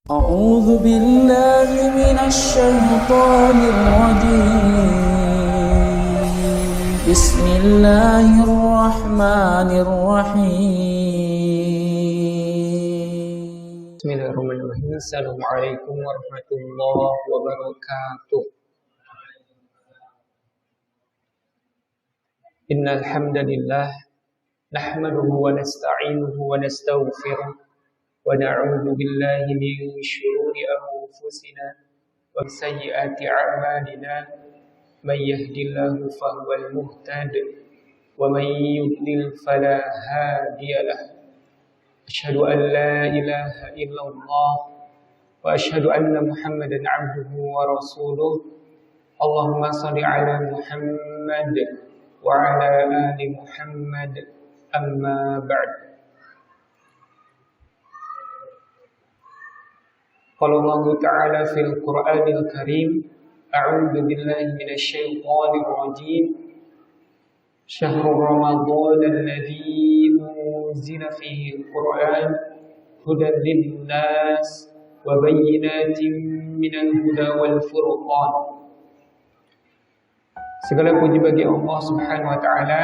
أعوذ بالله من الشيطان الرجيم بسم الله الرحمن الرحيم Bismillahirrahmanirrahim. Assalamualaikum warahmatullahi wabarakatuh. Innal hamdalillah nahmaduhu wa nasta'inuhu wa nastaghfiruh wa na'udzu billahi min shururi anfusina wa sayyiati a'malina. May yahdihillahu fahuwal muhtad wa may yudlil fala hadiyalah. Asyhadu an la ilaha illallah wa asyhadu anna Muhammadan abduhu wa rasuluh. Allahumma shalli ala Muhammad wa ala ali Muhammad. Amma ba'd. Qala Allah Ta'ala fil Qur'anil Karim, a'udzu billahi minasy syaithanir rajim. شهر رمضان الذي أنزل فيه القرآن هدى للناس وبينات من الهدى والفرقان. Segala puji bagi Allah Subhanahu wa Ta'ala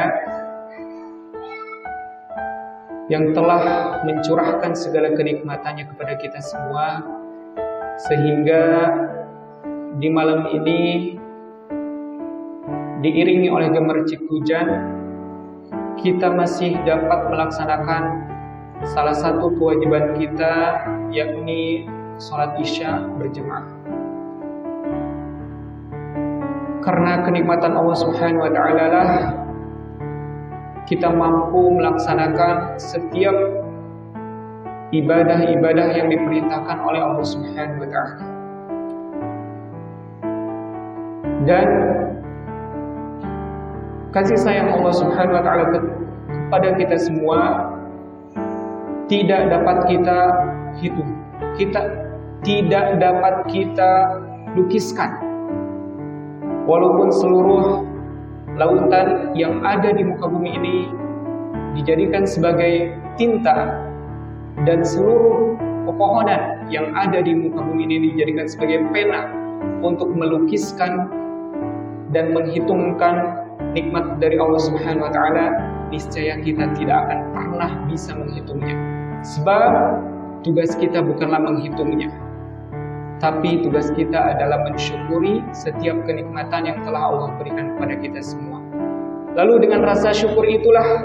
yang telah mencurahkan segala kenikmatannya kepada kita semua, sehingga di malam ini diiringi oleh gemercik hujan, kita masih dapat melaksanakan salah satu kewajiban kita, yakni sholat isya berjemaah. Karena kenikmatan Allah Subhanahu wa Ta'ala lah kita mampu melaksanakan setiap ibadah-ibadah yang diperintahkan oleh Allah Subhanahu wa Ta'ala. Dan kasih sayang Allah Subhanahu wa Ta'ala kepada kita semua tidak dapat kita hitung, kita tidak dapat kita lukiskan. Walaupun seluruh lautan yang ada di muka bumi ini dijadikan sebagai tinta, dan seluruh pepohonan yang ada di muka bumi ini dijadikan sebagai pena untuk melukiskan dan menghitungkan nikmat dari Allah Subhanahu wa Ta'ala, niscaya kita tidak akan pernah bisa menghitungnya. Sebab tugas kita bukanlah menghitungnya, tapi tugas kita adalah mensyukuri setiap kenikmatan yang telah Allah berikan kepada kita semua. Lalu dengan rasa syukur itulah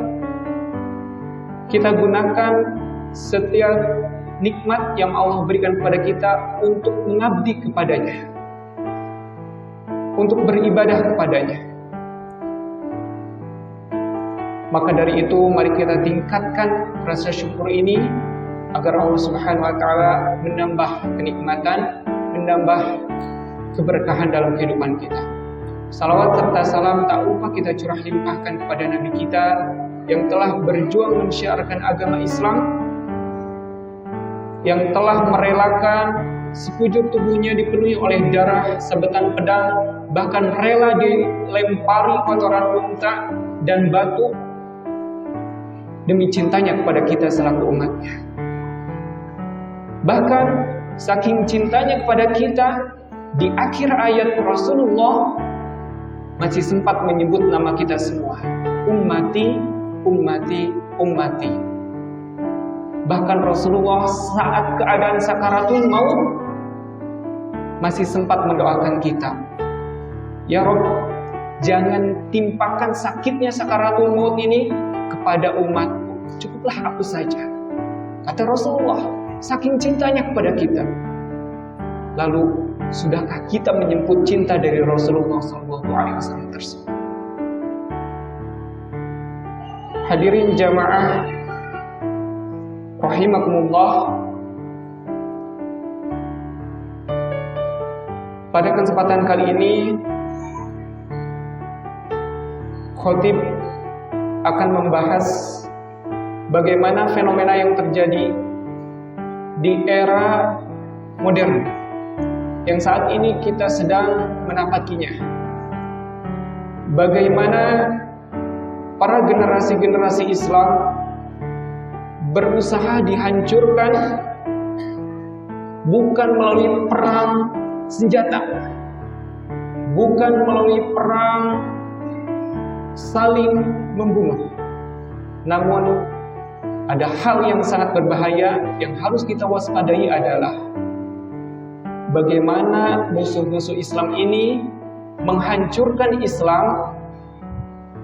kita gunakan setiap nikmat yang Allah berikan kepada kita untuk mengabdi kepadanya, untuk beribadah kepadanya. Maka dari itu mari kita tingkatkan rasa syukur ini agar Allah Subhanahu wa Ta'ala menambah kenikmatan, menambah keberkahan dalam kehidupan kita. Salawat serta salam tak lupa kita curah limpahkan kepada Nabi kita yang telah berjuang mensyiarkan agama Islam, yang telah merelakan sekujur tubuhnya dipenuhi oleh darah sabetan pedang, bahkan rela dilempari kotoran unta dan batu demi cintanya kepada kita selaku umatnya. Bahkan saking cintanya kepada kita, di akhir ayat Rasulullah masih sempat menyebut nama kita semua, ummati, ummati, ummati. Bahkan Rasulullah saat keadaan sakaratul maut masih sempat mendoakan kita, ya Rabb, jangan timpakan sakitnya sakaratul maut ini kepada umatku, cukuplah aku saja, kata Rasulullah, saking cintanya kepada kita. Lalu sudahkah kita menjemput cinta dari Rasulullah SAW tersebut? Hadirin jamaah rahimakumullah, pada kesempatan kali ini khotib akan membahas bagaimana fenomena yang terjadi di era modern yang saat ini kita sedang menapakinya. Bagaimana para generasi-generasi Islam berusaha dihancurkan bukan melalui perang senjata, bukan melalui perang saling membunuh. Namun ada hal yang sangat berbahaya yang harus kita waspadai adalah bagaimana musuh-musuh Islam ini menghancurkan Islam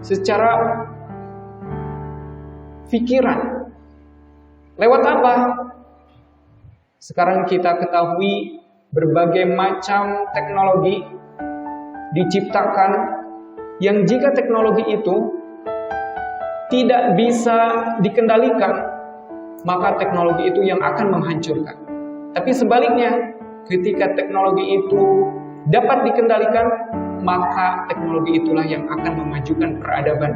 secara pikiran. Lewat apa? Sekarang kita ketahui berbagai macam teknologi diciptakan yang jika teknologi itu tidak bisa dikendalikan, maka teknologi itu yang akan menghancurkan. Tapi sebaliknya, ketika teknologi itu dapat dikendalikan, maka teknologi itulah yang akan memajukan peradaban.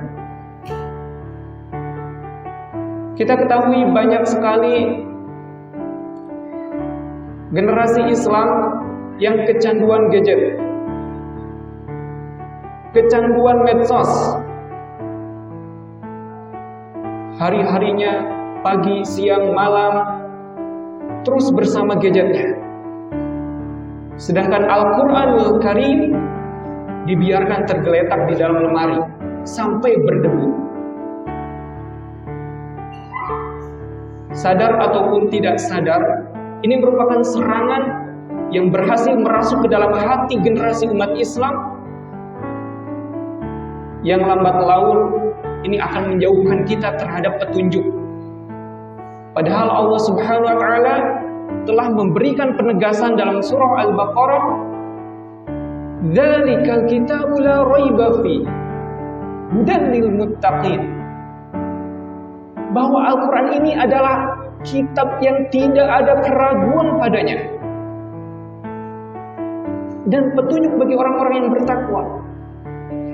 Kita ketahui banyak sekali generasi Islam yang kecanduan gadget, kecanduan medsos. Hari-harinya, pagi, siang, malam, terus bersama gadgetnya. Sedangkan Al-Quranul Karim dibiarkan tergeletak di dalam lemari sampai berdebu. Sadar ataupun tidak sadar, ini merupakan serangan yang berhasil merasuk ke dalam hati generasi umat Islam yang lambat laun ini akan menjauhkan kita terhadap petunjuk. Padahal Allah Subhanahu wa taala telah memberikan penegasan dalam surah Al-Baqarah, "Dzalikal kitabu la raiba fi hudan lil muttaqin." Bahwa Al-Qur'an ini adalah kitab yang tidak ada keraguan padanya dan petunjuk bagi orang-orang yang bertakwa.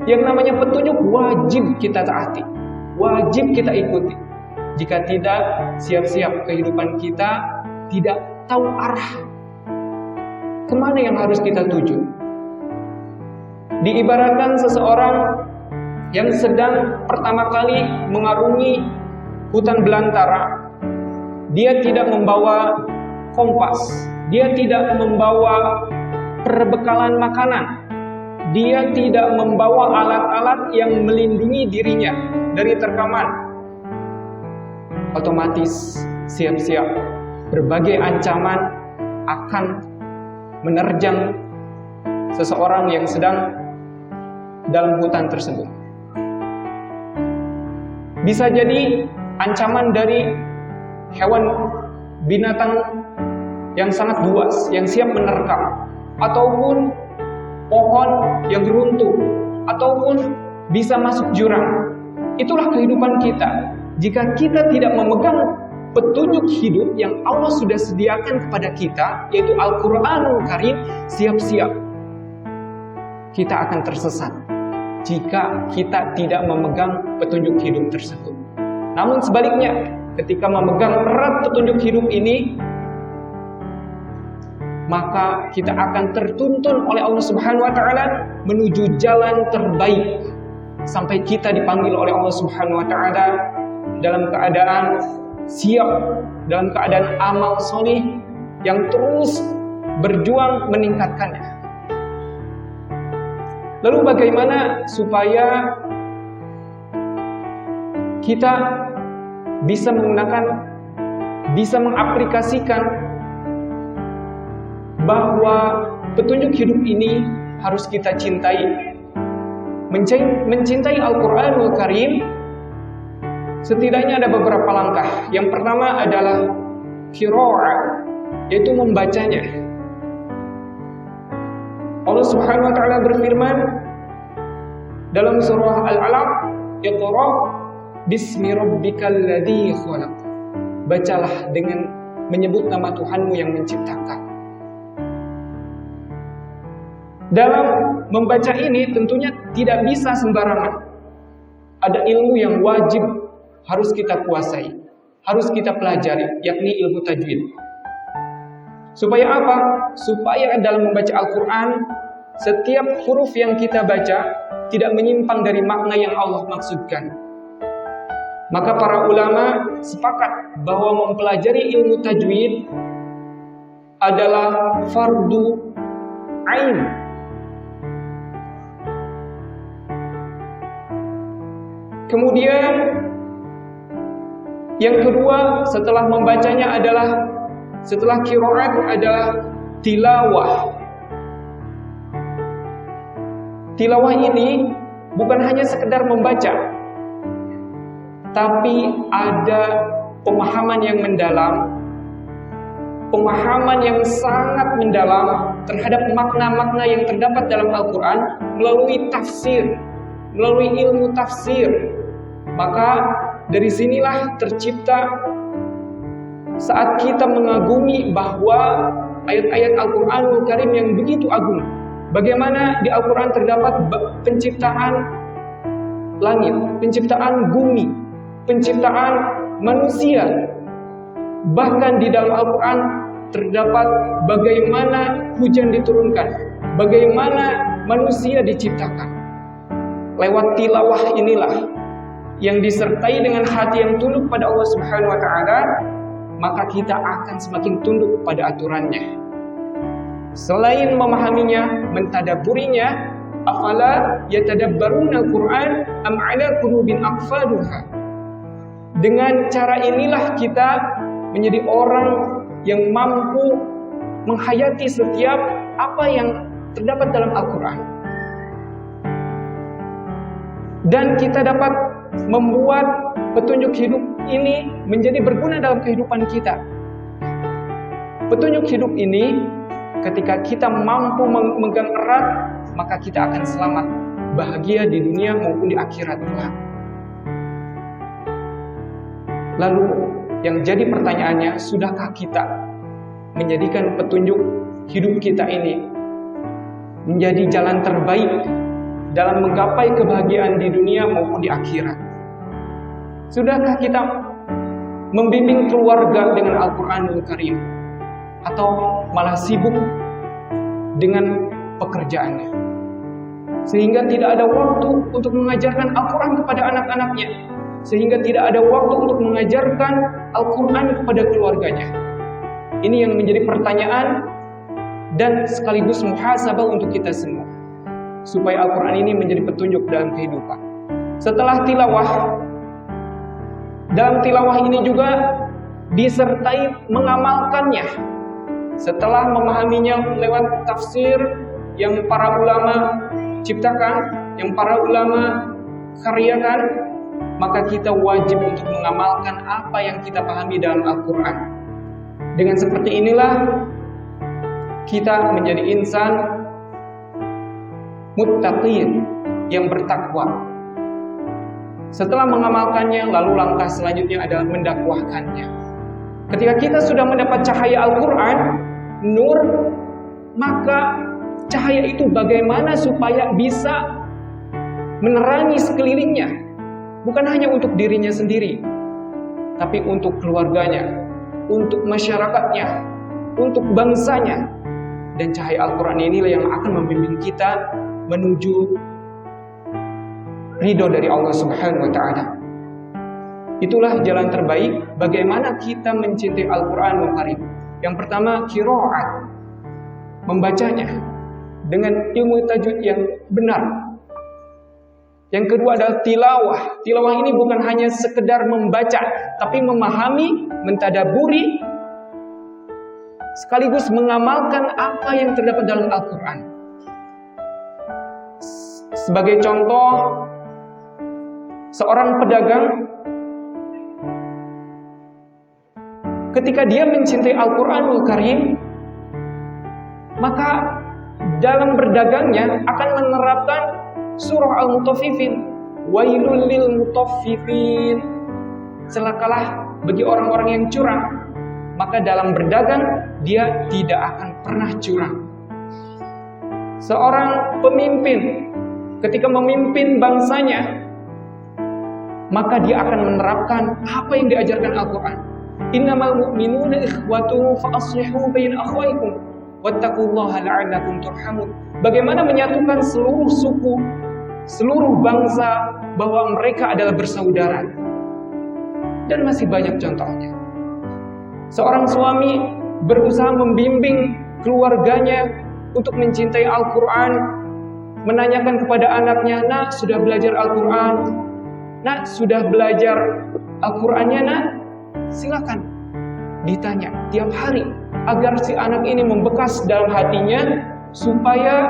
Yang namanya petunjuk wajib kita taati, wajib kita ikuti. Jika tidak, siap-siap kehidupan kita tidak tahu arah kemana yang harus kita tuju. Diibaratkan seseorang yang sedang pertama kali mengarungi hutan belantara. Dia tidak membawa kompas, dia tidak membawa perbekalan makanan, dia tidak membawa alat-alat yang melindungi dirinya dari terkaman. Otomatis siap-siap berbagai ancaman akan menerjang seseorang yang sedang dalam hutan tersebut. Bisa jadi ancaman dari hewan binatang yang sangat buas, yang siap menerkam, ataupun pohon yang runtuh, ataupun bisa masuk jurang. Itulah kehidupan kita. Jika kita tidak memegang petunjuk hidup yang Allah sudah sediakan kepada kita, yaitu Al-Quranul Karim, siap-siap kita akan tersesat jika kita tidak memegang petunjuk hidup tersebut. Namun sebaliknya, ketika memegang erat petunjuk hidup ini, maka kita akan tertuntun oleh Allah Subhanahu wa taala menuju jalan terbaik sampai kita dipanggil oleh Allah Subhanahu wa taala dalam keadaan siap, dalam keadaan amal soleh yang terus berjuang meningkatkannya. Lalu bagaimana supaya kita bisa menggunakan, bisa mengaplikasikan bahwa petunjuk hidup ini harus kita cintai. Mencintai Al-Quranul Karim, setidaknya ada beberapa langkah. Yang pertama adalah qiraa'ah, yaitu membacanya. Allah Subhanahu wa taala berfirman dalam surah Al-Alaq, "Iqra bismi rabbikal ladzi khalaq." Bacalah dengan menyebut nama Tuhanmu yang menciptakan. Dalam membaca ini tentunya tidak bisa sembarangan. Ada ilmu yang wajib harus kita kuasai, harus kita pelajari, yakni ilmu tajwid. Supaya apa? Supaya dalam membaca Al-Quran, setiap huruf yang kita baca tidak menyimpang dari makna yang Allah maksudkan. Maka para ulama sepakat bahwa mempelajari ilmu tajwid adalah fardu ain. Kemudian yang kedua setelah membacanya adalah, setelah qiraat adalah tilawah. Tilawah ini bukan hanya sekedar membaca, tapi ada pemahaman yang mendalam, pemahaman yang sangat mendalam terhadap makna-makna yang terdapat dalam Al-Quran melalui tafsir, melalui ilmu tafsir. Maka dari sinilah tercipta saat kita mengagumi bahwa ayat-ayat Al-Quranul Karim yang begitu agung. Bagaimana di Al-Quran terdapat penciptaan langit, penciptaan bumi, penciptaan manusia. Bahkan di dalam Al-Quran terdapat bagaimana hujan diturunkan, bagaimana manusia diciptakan. Lewat tilawah inilah yang disertai dengan hati yang tunduk pada Allah Subhanahu wa Ta'ala, maka kita akan semakin tunduk pada aturannya. Selain memahaminya, mentadabburinya, afala yatadabbaruna al-Qur'an am 'ala qulubin aqfaluha. Dengan cara inilah kita menjadi orang yang mampu menghayati setiap apa yang terdapat dalam Al-Quran. Dan kita dapat membuat petunjuk hidup ini menjadi berguna dalam kehidupan kita. Petunjuk hidup ini ketika kita mampu memegang erat, maka kita akan selamat, bahagia di dunia maupun di akhirat kelak. Lalu yang jadi pertanyaannya, sudahkah kita menjadikan petunjuk hidup kita ini menjadi jalan terbaik dalam menggapai kebahagiaan di dunia maupun di akhirat? Sudahkah kita membimbing keluarga dengan Al-Quranul Karim? Atau malah sibuk dengan pekerjaannya, sehingga tidak ada waktu untuk mengajarkan Al-Quran kepada anak-anaknya, sehingga tidak ada waktu untuk mengajarkan Al-Quran kepada keluarganya. Ini yang menjadi pertanyaan dan sekaligus muhasabah untuk kita semua, supaya Al-Quran ini menjadi petunjuk dalam kehidupan. Setelah tilawah, dalam tilawah ini juga disertai mengamalkannya. Setelah memahaminya lewat tafsir yang para ulama ciptakan, yang para ulama karyakan, maka kita wajib untuk mengamalkan apa yang kita pahami dalam Al-Quran. Dengan seperti inilah kita menjadi insan muttaqin yang bertakwa. Setelah mengamalkannya, lalu langkah selanjutnya adalah mendakwahkannya. Ketika kita sudah mendapat cahaya Al-Quran, nur, maka cahaya itu bagaimana supaya bisa menerangi sekelilingnya, bukan hanya untuk dirinya sendiri, tapi untuk keluarganya, untuk masyarakatnya, untuk bangsanya. Dan cahaya Al-Quran inilah yang akan membimbing kita menuju ridho dari Allah Subhanahu wa Ta'ala. Itulah jalan terbaik bagaimana kita mencintai Al-Quranul Karim. Yang pertama, qiraat, membacanya dengan ilmu tajwid yang benar. Yang kedua adalah tilawah. Tilawah ini bukan hanya sekedar membaca, tapi memahami, mentadabburi, sekaligus mengamalkan apa yang terdapat dalam Al-Quran. Sebagai contoh, seorang pedagang ketika dia mencintai Al-Quranul Karim, maka dalam berdagangnya akan menerapkan surah Al-Mutaffifin. Wailul lil mutaffifin. Celakalah bagi orang-orang yang curang. Maka dalam berdagang dia tidak akan pernah curang. Seorang pemimpin ketika memimpin bangsanya, maka dia akan menerapkan apa yang diajarkan Al-Quran. Innamal mu'minuna ikhwatu fa aslihu baina akhwaykum wattaqullaha la'allakum turhamun. Bagaimana menyatukan seluruh suku, seluruh bangsa, bahwa mereka adalah bersaudara. Dan masih banyak contohnya. Seorang suami berusaha membimbing keluarganya untuk mencintai Al-Quran, menanyakan kepada anaknya, nak sudah belajar Al-Quran, nak sudah belajar Al-Qurannya nak, silakan ditanya tiap hari agar si anak ini membekas dalam hatinya supaya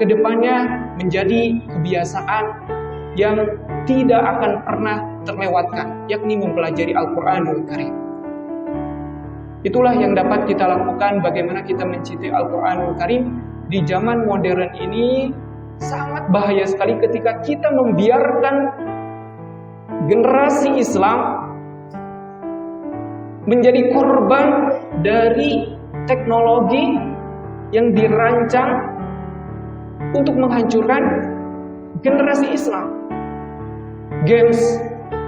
kedepannya menjadi kebiasaan yang tidak akan pernah terlewatkan, yakni mempelajari Al-Quranul Karim. Itulah yang dapat kita lakukan, bagaimana kita mencintai Al-Quranul Karim di zaman modern ini. Sangat bahaya sekali ketika kita membiarkan generasi Islam menjadi korban dari teknologi yang dirancang untuk menghancurkan generasi Islam. Games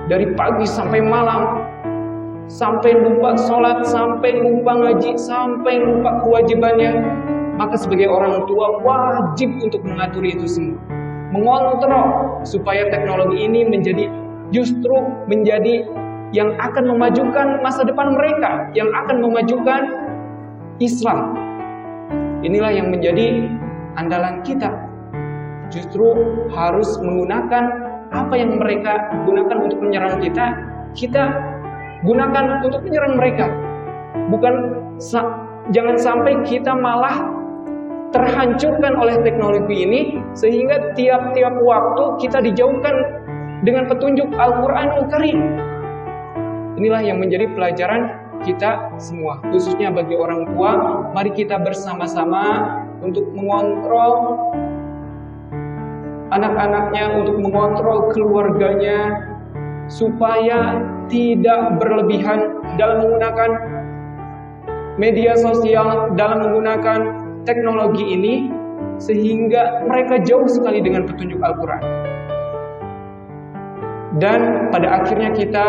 dari pagi sampai malam, sampai lupa sholat, sampai lupa ngaji, sampai lupa kewajibannya. Maka sebagai orang tua wajib untuk mengatur itu semua, mengontrol supaya teknologi ini justru menjadi yang akan memajukan masa depan mereka, yang akan memajukan Islam. Inilah yang menjadi andalan kita. Justru harus menggunakan apa yang mereka gunakan untuk menyerang kita, kita gunakan untuk menyerang mereka. Jangan sampai kita malah terhancurkan oleh teknologi ini, sehingga tiap-tiap waktu kita dijauhkan dengan petunjuk Al-Quranul Karim. Inilah yang menjadi pelajaran kita semua, khususnya bagi orang tua. Mari kita bersama-sama untuk mengontrol anak-anaknya, untuk mengontrol keluarganya, supaya tidak berlebihan dalam menggunakan media sosial, dalam menggunakan teknologi ini, sehingga mereka jauh sekali dengan petunjuk Al-Quran. Dan pada akhirnya kita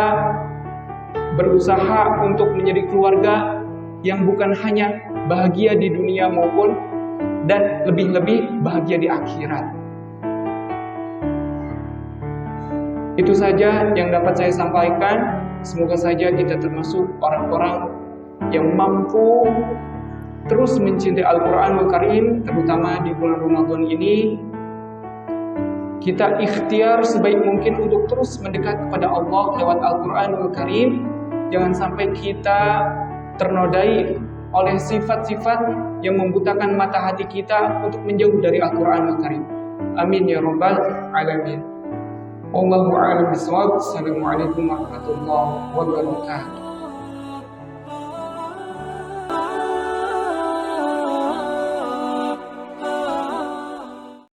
berusaha untuk menjadi keluarga yang bukan hanya bahagia di dunia maupun dan lebih-lebih bahagia di akhirat. Itu saja yang dapat saya sampaikan. Semoga saja kita termasuk orang-orang yang mampu terus mencintai Al-Quranul Karim, terutama di bulan Ramadan ini. Kita ikhtiar sebaik mungkin untuk terus mendekat kepada Allah lewat Al-Quranul Karim. Jangan sampai kita ternodai oleh sifat-sifat yang membutakan mata hati kita untuk menjauh dari Al-Quranul Karim. Amin ya rabbal alamin. Wallahu a'lam bishawab. Assalamualaikum warahmatullahi wabarakatuh.